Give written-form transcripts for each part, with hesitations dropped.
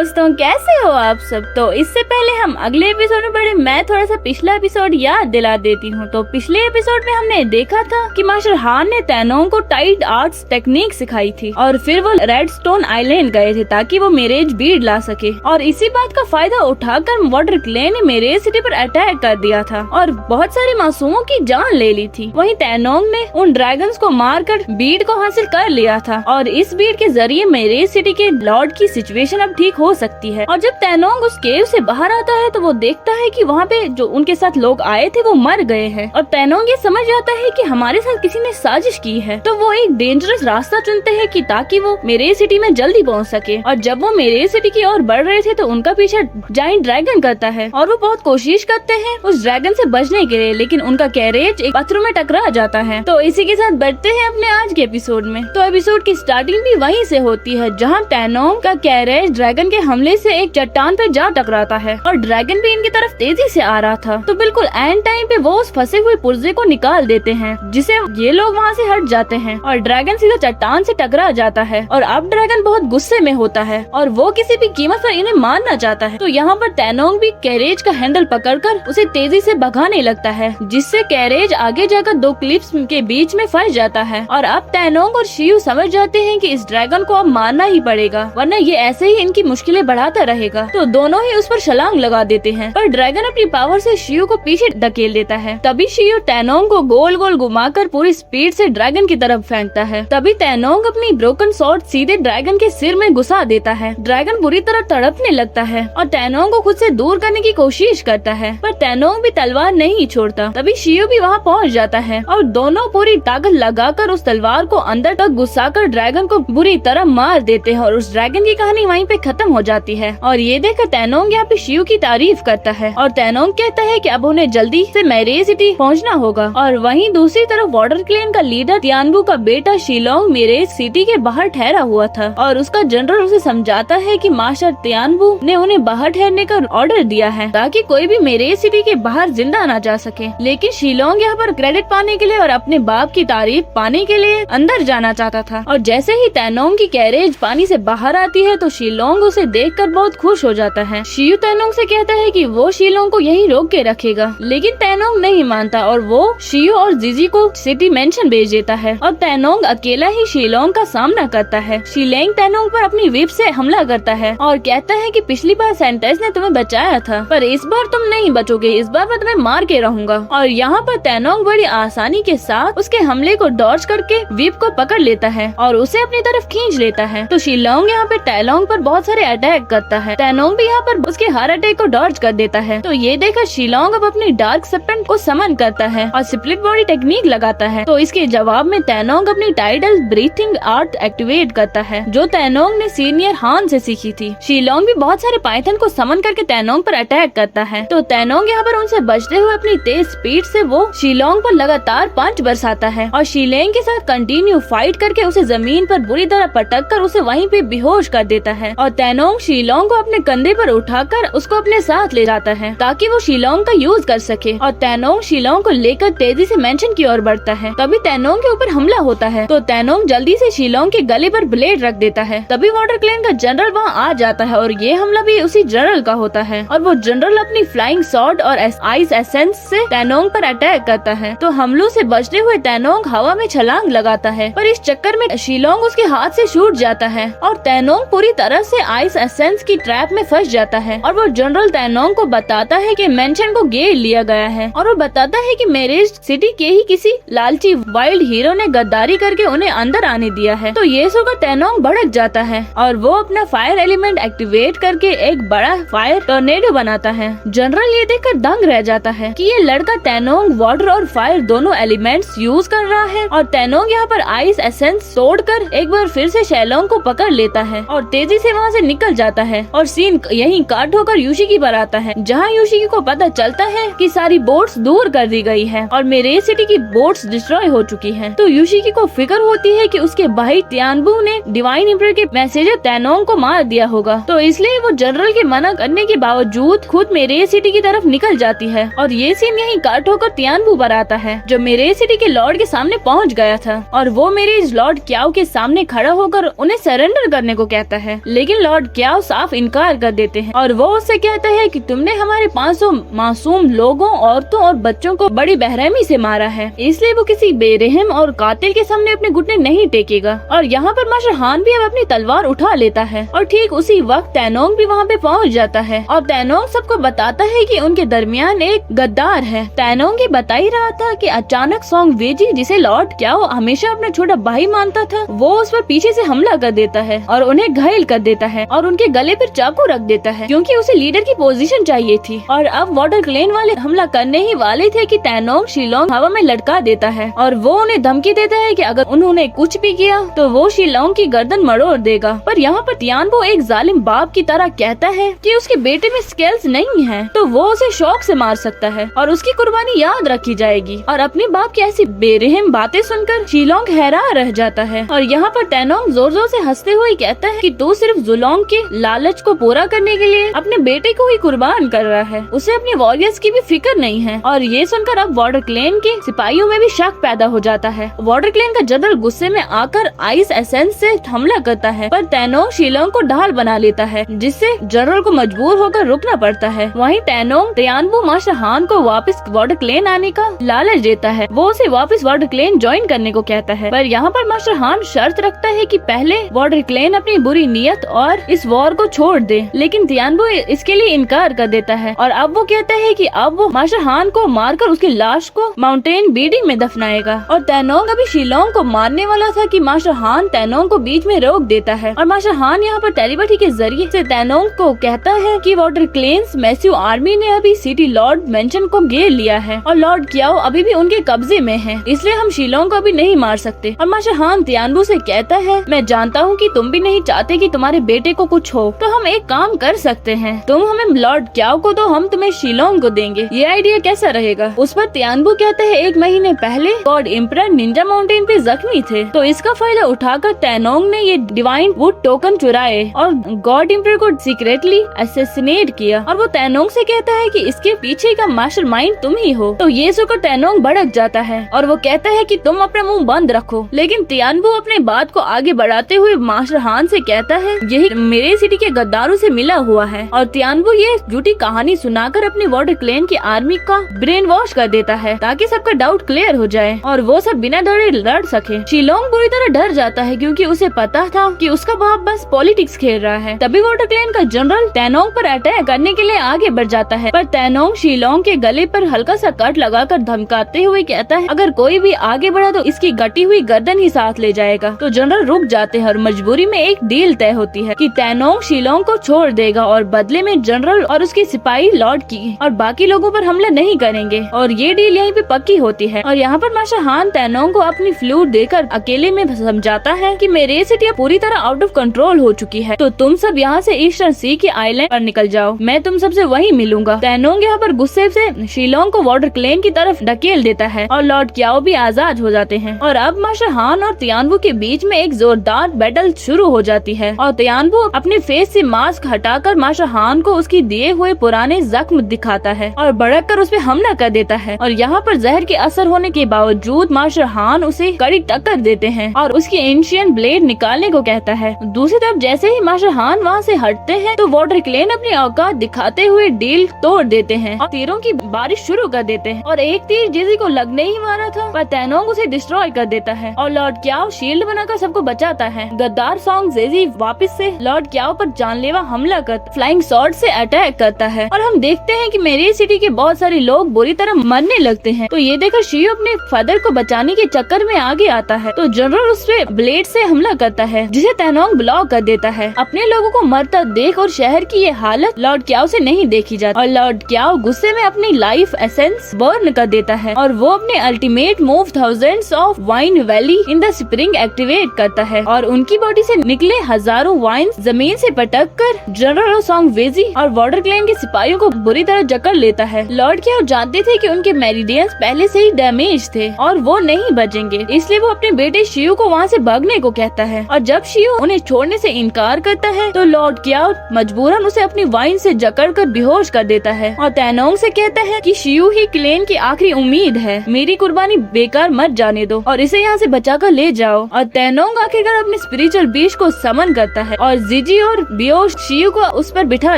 दोस्तों, कैसे हो आप सब। तो इससे पहले हम अगले एपिसोड में बढ़े, मैं थोड़ा सा पिछला एपिसोड याद दिला देती हूँ। तो पिछले एपिसोड में हमने देखा था कि मास्टर हान ने तैनोंग को टाइड आर्ट्स टेक्निक सिखाई थी और फिर वो रेडस्टोन आइलैंड गए थे ताकि वो मेरेज बीड ला सके। और इसी बात का फायदा उठाकर वाटर क्लेन ने मेरेज सिटी पर अटैक कर दिया था और बहुत सारे मासूमों की जान ले ली थी। वहीं तैनोंग ने उन ड्रैगन्स को मारकर बीड को हासिल कर लिया था और इस बीड के जरिए मेरेज सिटी के लॉर्ड की सिचुएशन अब ठीक हो सकती है। और जब तैनोंग उस केव से बाहर आता है तो वो देखता है कि वहाँ पे जो उनके साथ लोग आए थे वो मर गए हैं और तैनोंग ये समझ जाता है कि हमारे साथ किसी ने साजिश की है। तो वो एक डेंजरस रास्ता चुनते हैं कि ताकि वो मेरेज सिटी में जल्दी पहुँच सके। और जब वो मेरेज सिटी की ओर बढ़ रहे थे तो उनका पीछा जायंट ड्रैगन करता है और वो बहुत कोशिश करते हैं उस ड्रैगन से बचने के लिए, लेकिन उनका कैरेज एक पत्थर में टकरा जाता है। तो इसी के साथ बढ़ते हैं अपने आज के एपिसोड में। तो एपिसोड की स्टार्टिंग भी वहीं से होती है जहाँ तैनोंग का कैरेज ड्रैगन के हमले से एक चट्टान पे जा टकराता है और ड्रैगन भी इनकी तरफ तेजी से आ रहा था। तो बिल्कुल एंड टाइम पे वो उस फंसे हुए पुर्जे को निकाल देते हैं जिसे ये लोग वहाँ से हट जाते हैं और ड्रैगन सीधा चट्टान से टकरा जाता है। और अब ड्रैगन बहुत गुस्से में होता है और वो किसी भी कीमत पर इन्हें मारना चाहता है। तो यहाँ पर तैनोंग भी कैरेज का हैंडल पकड़कर उसे तेजी से भगाने लगता है जिससे कैरेज आगे जाकर दो क्लिप्स के बीच में फंस जाता है। और अब तैनोंग और शियू समझ जाते हैं कि इस ड्रैगन को अब मारना ही पड़ेगा वरना ये ऐसे ही इनकी मुश्किलें बढ़ाता रहेगा। तो दोनों ही उस पर छलांग लगा देते हैं पर ड्रैगन अपनी पावर से शियू को पीछे धकेल देता है। तभी शियू तैनोंग को गोल गोल घुमाकर पूरी स्पीड से ड्रैगन की तरफ फेंकता है। तभी तैनोंग अपनी ब्रोकन स्वॉर्ड सीधे ड्रैगन के सिर में घुसा देता है। ड्रैगन बुरी तरह तड़पने लगता है और तैनोंग को खुद से दूर करने की कोशिश करता है पर तैनोंग भी तलवार नहीं छोड़ता। तभी शियू भी वहाँ पहुँच जाता है और दोनों पूरी ताकत लगाकर उस तलवार को अंदर तक घुसाकर ड्रैगन को बुरी तरह मार देते हैं और उस ड्रैगन की कहानी वहीं पे खत्म हो जाती है। और ये देखकर तैनोंग यहाँ पे शियू की तारीफ करता है और तैनोंग कहता है कि अब उन्हें जल्दी से मेरेज सिटी पहुंचना होगा। और वहीं दूसरी तरफ वाटर क्लेन का लीडर तियानबू का बेटा शिलोंग मेरेज सिटी के बाहर ठहरा हुआ था और उसका जनरल उसे समझाता है कि मास्टर तियानबू ने उन्हें बाहर ठहरने का ऑर्डर दिया है ताकि कोई भी मेरेज सिटी के बाहर जिंदा न जा सके। लेकिन शिलोंग यहाँ पर क्रेडिट पाने के लिए और अपने बाप की तारीफ पाने के लिए अंदर जाना चाहता था। और जैसे ही तैनोंग की कैरेज पानी से बाहर आती है तो शिलोंग उसे देखकर बहुत खुश हो जाता है। शियू तैनोंग से कहता है कि वो शिलोंग को यहीं रोक के रखेगा, लेकिन तैनोंग नहीं मानता और वो शियू और जीजी को सिटी मेंशन भेज देता है और तैनोंग अकेला ही शिलोंग का सामना करता है। शिलोंग तैनोंग पर अपनी विप से हमला करता है और कहता है कि पिछली बार सेंटेंस ने तुम्हें बचाया था पर इस बार तुम नहीं बचोगे, इस बार मैं तुम्हें मार के रहूंगा। और यहाँ पर तैनोंग बड़ी आसानी के साथ उसके हमले को डॉज करके विप को पकड़ लेता है और उसे अपनी तरफ खींच लेता है। तो शिलोंग यहाँ पे तैनोंग पर बहुत सारे अटैक करता है। तैनोंग भी यहाँ पर उसके हर अटैक को डॉज कर देता है। तो ये देखकर शिलोंग अब अपनी डार्क सर्पेंट को समन करता है और स्प्लिट बॉडी टेक्निक लगाता है। तो इसके जवाब में तैनोंग अपनी टाइडल ब्रीथिंग आर्ट एक्टिवेट करता है जो तैनोंग ने सीनियर हान से सीखी थी। शिलोंग भी बहुत सारे पाइथन को समन करके तैनोंग पर अटैक करता है। तो तैनोंग यहाँ पर उनसे बचते हुए अपनी तेज स्पीड से वो शिलोंग पर लगातार पंच बरसाता है और शिलोंग के साथ कंटिन्यू फाइट करके उसे जमीन पर बुरी तरह पटक कर उसे वहीं पे बेहोश कर देता है। और तैनोंग शिलोंग को अपने कंधे पर उठाकर उसको अपने साथ ले जाता है ताकि वो शिलोंग का यूज कर सके। और तैनोंग शिलोंग को लेकर तेजी से मेंशन की ओर बढ़ता है। तभी तैनोंग के ऊपर हमला होता है तो तैनोंग जल्दी से शिलोंग के गले पर ब्लेड रख देता है। तभी वाटर क्लेन का जनरल वहाँ आ जाता है और ये हमला भी उसी जनरल का होता है और वो जनरल अपनी फ्लाइंग सॉर्ड और आइस एसेंस से तैनोंग पर अटैक करता है। तो हमलों से बचते हुए तैनोंग हवा में छलांग लगाता है पर इस चक्कर में शिलोंग उसके हाथ से छूट जाता है और तैनोंग पूरी तरह से आइस एसेंस की ट्रैप में फंस जाता है। और वो जनरल तैनोंग को बताता है कि मेंशन को घेर लिया गया है और वो बताता है कि मेरेज सिटी के ही किसी लालची वाइल्ड हीरो ने गद्दारी करके उन्हें अंदर आने दिया है। तो ये सुनकर तैनोंग भड़क जाता है और वो अपना फायर एलिमेंट एक्टिवेट करके एक बड़ा फायर टॉर्नेडो बनाता है। जनरल ये देखकर दंग रह जाता है कि ये लड़का तैनोंग वाटर और फायर दोनों एलिमेंट्स यूज कर रहा है। और तैनोंग यहाँ पर आइस एसेंस तोड़कर एक बार फिर से शिलोंग को पकड़ लेता है और तेजी से वहाँ से निकल जाता है। और सीन यहीं काट होकर यूशिकी पर आता है जहाँ यूशिकी को पता चलता है कि सारी बोट्स दूर कर दी गई है और मेरेज सिटी की बोट्स डिस्ट्रॉय हो चुकी हैं। तो यूशिकी को फिक्र होती है कि उसके भाई तियानबू ने डिवाइन एम्परर के मैसेजर तैनोंग को मार दिया होगा। तो इसलिए वो जनरल के मना करने के बावजूद खुद मेरेज सिटी की तरफ निकल जाती है। और ये सीन यहीं काट होकर तियानबू पर आता है जो मेरेज सिटी के लॉर्ड के सामने पहुँच गया था और वो मेरेज लॉर्ड क्याओ के सामने खड़ा होकर उन्हें सरेंडर करने को कहता है। लेकिन लॉर्ड क्याओ साफ इनकार कर देते हैं और वो उससे कहता है कि तुमने हमारे 500 मासूम लोगों, औरतों और बच्चों को बड़ी बेरहमी से मारा है, इसलिए वो किसी बेरहम और कातिल के सामने अपने घुटने नहीं टेकेगा। और यहाँ पर मास्टर हान भी अब अपनी तलवार उठा लेता है और ठीक उसी वक्त तैनोंग भी वहाँ पे पहुँच जाता है और तैनोंग सबको बताता है कि उनके दरमियान एक गद्दार है। तैनोंग ये बता ही रहा था कि अचानक सोंग वेजी, जिसे लॉर्ड क्याओ हमेशा अपना छोटा भाई मानता था, वो उस पर पीछे से हमला कर देता है और उन्हें घायल कर देता है और उनके गले पर चाकू रख देता है क्योंकि उसे लीडर की पोजीशन चाहिए थी। और अब वाटर क्लेन वाले हमला करने ही वाले थे कि तैनोंग शिलोंग हवा में लटका देता है और वो उन्हें धमकी देता है कि अगर उन्होंने कुछ भी किया तो वो शिलोंग की गर्दन मरोड़ देगा। पर यहाँ पर तियानबो एक जालिम बाप की तरह कहता है कि उसके बेटे में स्किल्स नहीं है तो वो उसे शौक से मार सकता है और उसकी कुर्बानी याद रखी जाएगी। और अपने बाप की ऐसी बेरहम बातें सुनकर शिलोंग हैरान रह जाता है और यहाँ पर तैनोंग जोर जोर से हंसते हुए कहता है कि तू सिर्फ जुलोंग के लालच को पूरा करने के लिए अपने बेटे को ही कुर्बान कर रहा है, उसे अपने वॉरियर्स की भी फिक्र नहीं है। और ये सुनकर अब वाटर क्लेन के सिपाहियों में भी शक पैदा हो जाता है। वाटर क्लेन का जनरल गुस्से में आकर आइस एसेंस से हमला करता है पर तैनोंग शिलोंग को ढाल बना लेता है जिससे जनरल को मजबूर होकर रुकना पड़ता है। वहीं तैनोंग तियानबो मास्टर हान को वापस वाटर क्लेन आने का लालच देता है, वो उसे वापस वाटर क्लेन ज्वाइन करने को कहता है। पर यहाँ पर मास्टर हान शर्त रखता है कि पहले वाटर क्लेन अपनी बुरी नीयत और इस वॉर को छोड़ दे, लेकिन तियानबो इसके लिए इनकार कर देता है और अब वो कहता है कि अब वो मास्टर हान को मारकर उसकी लाश को माउंटेन बीडी में दफनाएगा। और तैनोंग अभी शिलोंग को मारने वाला था कि मास्टर हान तैनोंग को बीच में रोक देता है और मास्टर हान यहाँ पर टेलीपैथी के जरिए से तैनोंग को कहता है कि वाटर क्लेन्स मैसिव आर्मी ने अभी सिटी लॉर्ड मेंशन को घेर लिया है और लॉर्ड क्याओ अभी भी उनके कब्जे में है, इसलिए हम शिलोंग को अभी नहीं मार सकते। और मास्टर हान तियानबो से कहता है मैं जानता हूँ कि तुम भी नहीं चाहते कि तुम्हारे बेटे को कुछ हो, तो हम एक काम कर सकते हैं, तुम हमें लॉर्ड क्याओ को दो, हम तुम्हें शिलोंग को देंगे, ये आइडिया कैसा रहेगा। उस पर तियानबो कहता है 1 महीने पहले गॉड एम्परर निंजा माउंटेन पे जख्मी थे तो इसका फायदा उठाकर तैनोंग ने ये डिवाइन वुड टोकन चुराए और गॉड एम्परर को सीक्रेटली असैसिनेट किया। और वो तैनोंग से कहता है कि इसके पीछे का मास्टरमाइंड तुम ही हो। तो ये सुनकर तैनोंग भड़क जाता है और वो कहता है कि तुम अपना मुंह बंद रखो, लेकिन तियानबो अपने बात को आगे बढ़ाते हुए मास्टर हान से कहता है यही मेरे सिटी के गद्दारों से मिला हुआ है। और तियानबो ये झूठी कहानी सुनाकर अपनी वाटर क्लेन की आर्मी का ब्रेन वॉश कर देता है ताकि सबका डाउट क्लियर हो जाए और वो सब बिना डरे लड़ सके। शिलोंग बुरी तरह डर जाता है क्योंकि उसे पता था कि उसका बाप बस पॉलिटिक्स खेल रहा है। तभी वाटर क्लेन का जनरल तैनोंग पर अटैक करने के लिए आगे बढ़ जाता है पर तैनोंग शिलोंग के गले पर हल्का सा कट लगाकर धमकाते हुए कहता है अगर कोई भी आगे बढ़ा तो इसकी गटी हुई गर्दन ही साथ ले जाएगा। तो जनरल रुक जाते हैं और मजबूरी में एक डील तय होती है कि तैनोंग शिलोंग को छोड़ देगा और बदले में जनरल और उसके सिपाही लॉर्ड की और बाकी लोगों पर हमला नहीं करेंगे और ये डील यहीं पे पक्की होती है। और यहाँ पर मास्टर हान तैनोंग को अपनी फ्लूट देकर अकेले में समझाता है कि मेरी सिटी पूरी तरह आउट ऑफ कंट्रोल हो चुकी है, तो तुम सब यहाँ से ईस्टर्न सी के आइलैंड पर निकल जाओ, मैं तुम सबसे वहीं मिलूंगा। तैनोंग यहाँ पर गुस्से से शिलोंग को वाटर क्लेन की तरफ ढकेल देता है और लॉर्ड क्याओ भी आजाद हो जाते हैं। और अब मास्टर हान और तियानबो के बीच में एक जोरदार बैटल शुरू हो जाती है और तियानबो अपने फेस से मास्क हटाकर मास्टर हान को उसकी दिए हुए पुराने जख्म दिखाता है और भड़क कर उस पर हमला कर देता है। और यहाँ पर जहर के असर होने के बावजूद मास्टर हान उसे कड़ी टक्कर देते हैं और उसकी एंशियंट ब्लेड निकालने को कहता है। दूसरी तरफ जैसे ही मास्टर हान वहाँ से हटते हैं तो वाटर क्लेन अपनी औकात दिखाते हुए डील तोड़ देते हैं और तीरों की बारिश शुरू कर देते हैं और एक तीर जेजी को लगने ही वाला था पर तैनोंग उसे डिस्ट्रॉय कर देता है और लॉर्ड क्याओ शील्ड बनाकर सबको बचाता है। गद्दार सोंग जेजी वापस से लॉर्ड क्याओ पर जानलेवा हमला कर फ्लाइंग स्वॉर्ड से अटैक करता है और हम देखते हैं कि मेरी सिटी के बहुत सारे लोग बुरी तरह मरने लगते हैं। तो ये देखकर शियो अपने फादर को बचाने के चक्कर में आगे आता है तो जनरल उस पे ब्लेड से हमला करता है जिसे तैनोंग ब्लॉक कर देता है। अपने लोगों को मरता देख और शहर की ये हालत लॉर्ड क्याओ से नहीं देखी जाती और लॉर्ड क्याओ गुस्से में अपनी लाइफ एसेंस बर्न कर देता है और वो अपने ultimate move thousands of wine valley in the spring activate करता है और उनकी बॉडी से निकले हजारों वाइन जमीन से पटक कर जनरल सोंग वेजी और वाटर क्लेन के सिपाहियों को बुरी तरह जकड़ लेता है। लॉर्ड क्याओ जानते थे कि उनके मेरिडियंस पहले से ही डैमेज थे और वो नहीं बचेंगे, इसलिए वो अपने बेटे शियो को वहाँ से भागने को कहता है और जब शियो उन्हें छोड़ने से इनकार करता है तो लॉर्ड क्याओ मजबूरन उसे अपनी वाइन से जकड़कर बेहोश कर देता है और तैनोंग से कहता है कि शियो ही क्लेन की आखिरी उम्मीद है, मेरी कुर्बानी बेकार मत जाने दो और इसे यहाँ से बचाकर ले जाओ। और तैनोंग आखिरकार अपने स्पिरिचुअल बीस्ट को समन करता है और जीजी और बियो शियू को उस पर बिठा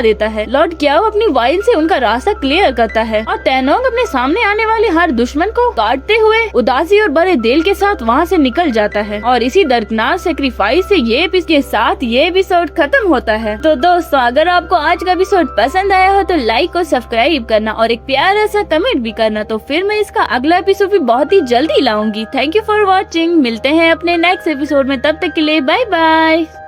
देता है। लॉर्ड क्याओ अपनी वाइन से उनका रास्ता क्लियर करता है और तैनोंग अपने सामने आने वाले हर दुश्मन को काटते हुए उदासी और बड़े दिल के साथ वहाँ से निकल जाता है। और इसी दर्दनाक सेक्रीफाइस से ये एपिसोड खत्म होता है। तो दोस्तों, अगर आपको आज का एपिसोड पसंद आया हो तो लाइक और सब्सक्राइब करना और एक प्यारा सा कमेंट भी करना। तो फिर मैं इसका अगला एपिसोड भी बहुत ही जल्दी लाऊंगी। Thank you for watching. मिलते हैं अपने नेक्स्ट एपिसोड में, तब तक के लिए बाय बाय।